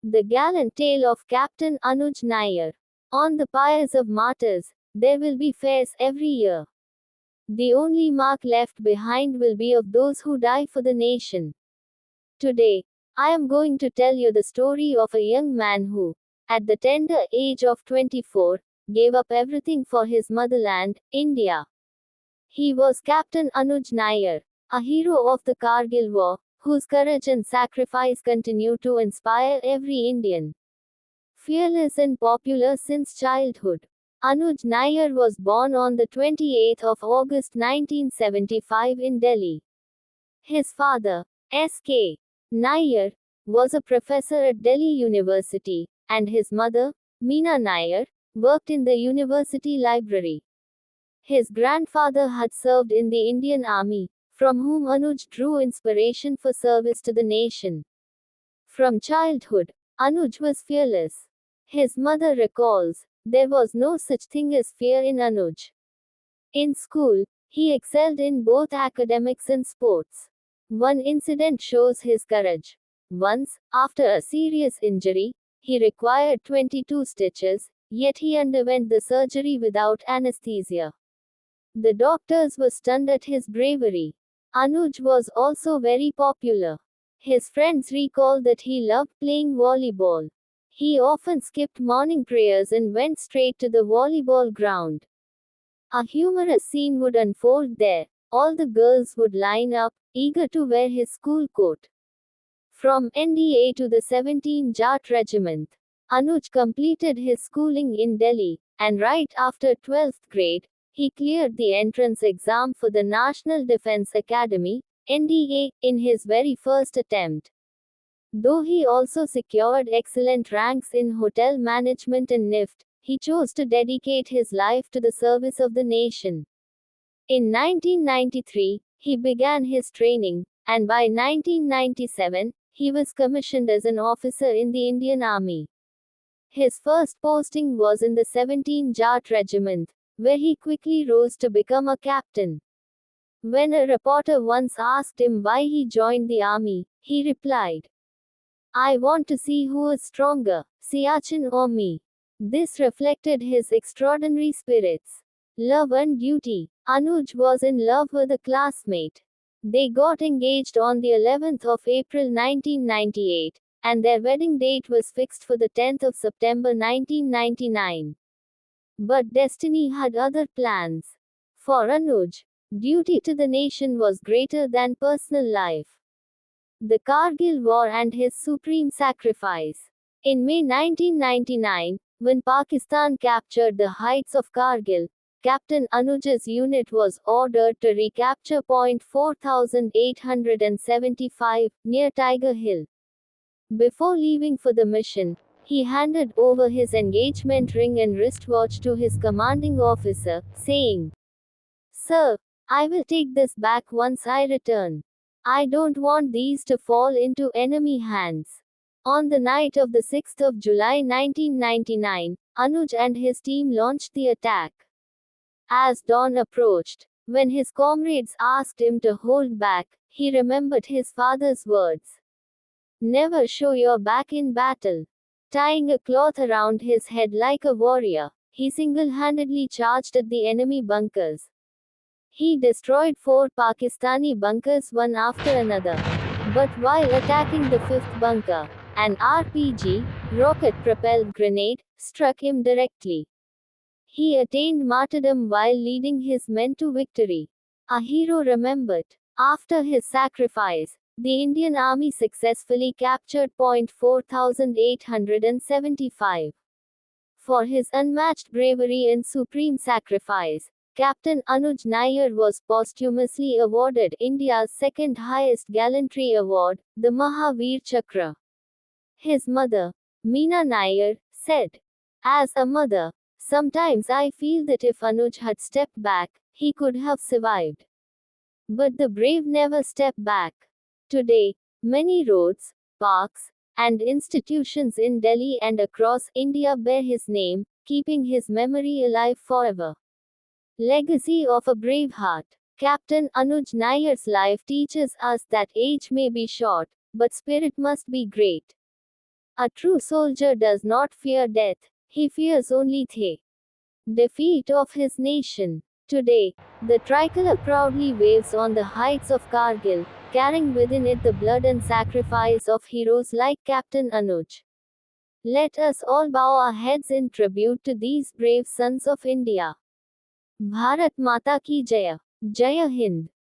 The gallant tale of Captain Anuj Nair. On the pyres of martyrs, there will be fairs every year. The only mark left behind will be of those who die for the nation. Today, I am going to tell you the story of a young man who, at the tender age of 24, gave up everything for his motherland, India. He was Captain Anuj Nair, a hero of the Kargil War, whose courage and sacrifice continue to inspire every Indian. Fearless and popular since childhood, Anuj Nair was born on the 28th of August 1975 in Delhi. His father, S.K. Nair, was a professor at Delhi University, and his mother, Meena Nair, worked in the university library. His grandfather had served in the Indian Army, from whom Anuj drew inspiration for service to the nation. From childhood, Anuj was fearless. His mother recalls, there was no such thing as fear in Anuj. In school, he excelled in both academics and sports. One incident shows his courage. Once, after a serious injury, he required 22 stitches, yet he underwent the surgery without anesthesia. The doctors were stunned at his bravery. Anuj was also very popular. His friends recall that he loved playing volleyball. He often skipped morning prayers and went straight to the volleyball ground. A humorous scene would unfold there. All the girls would line up, eager to wear his school coat. From NDA to the 17 Jat Regiment, Anuj completed his schooling in Delhi, and right after 12th grade, he cleared the entrance exam for the National Defence Academy, NDA, in his very first attempt. Though he also secured excellent ranks in hotel management and NIFT, he chose to dedicate his life to the service of the nation. In 1993, he began his training, and by 1997, he was commissioned as an officer in the Indian Army. His first posting was in the 17 Jat Regiment, where he quickly rose to become a captain. When a reporter once asked him why he joined the army, he replied, "I want to see who is stronger, Siachen or me." This reflected his extraordinary spirits. Love and duty. Anuj was in love with a classmate. They got engaged on the 11th of April 1998, and their wedding date was fixed for the 10th of September 1999. But destiny had other plans. For Anuj, duty to the nation was greater than personal life. The Kargil War and his supreme sacrifice. In May 1999, when Pakistan captured the heights of Kargil, Captain Anuj's unit was ordered to recapture Point 4875, near Tiger Hill. Before leaving for the mission, he handed over his engagement ring and wristwatch to his commanding officer, saying, "Sir, I will take this back once I return. I don't want these to fall into enemy hands." On the night of the 6th of July 1999, Anuj and his team launched the attack. As dawn approached, when his comrades asked him to hold back, he remembered his father's words. Never show your back in battle. Tying a cloth around his head like a warrior, he single-handedly charged at the enemy bunkers. He destroyed 4 Pakistani bunkers one after another. But while attacking the 5th bunker, an RPG, rocket-propelled grenade, struck him directly. He attained martyrdom while leading his men to victory. A hero remembered. After his sacrifice, the Indian Army successfully captured Point 4875. For his unmatched bravery and supreme sacrifice, Captain Anuj Nair was posthumously awarded India's second highest gallantry award, the Mahavir Chakra. His mother, Meena Nair, said, "As a mother, sometimes I feel that if Anuj had stepped back, he could have survived. But the brave never step back." Today, many roads, parks, and institutions in Delhi and across India bear his name, keeping his memory alive forever. Legacy of a brave heart. Captain Anuj Nair's life teaches us that age may be short, but spirit must be great. A true soldier does not fear death, he fears only the defeat of his nation. Today, the tricolor proudly waves on the heights of Kargil, carrying within it the blood and sacrifice of heroes like Captain Anuj. Let us all bow our heads in tribute to these brave sons of India. Bharat Mata ki Jaya. Jaya Hind.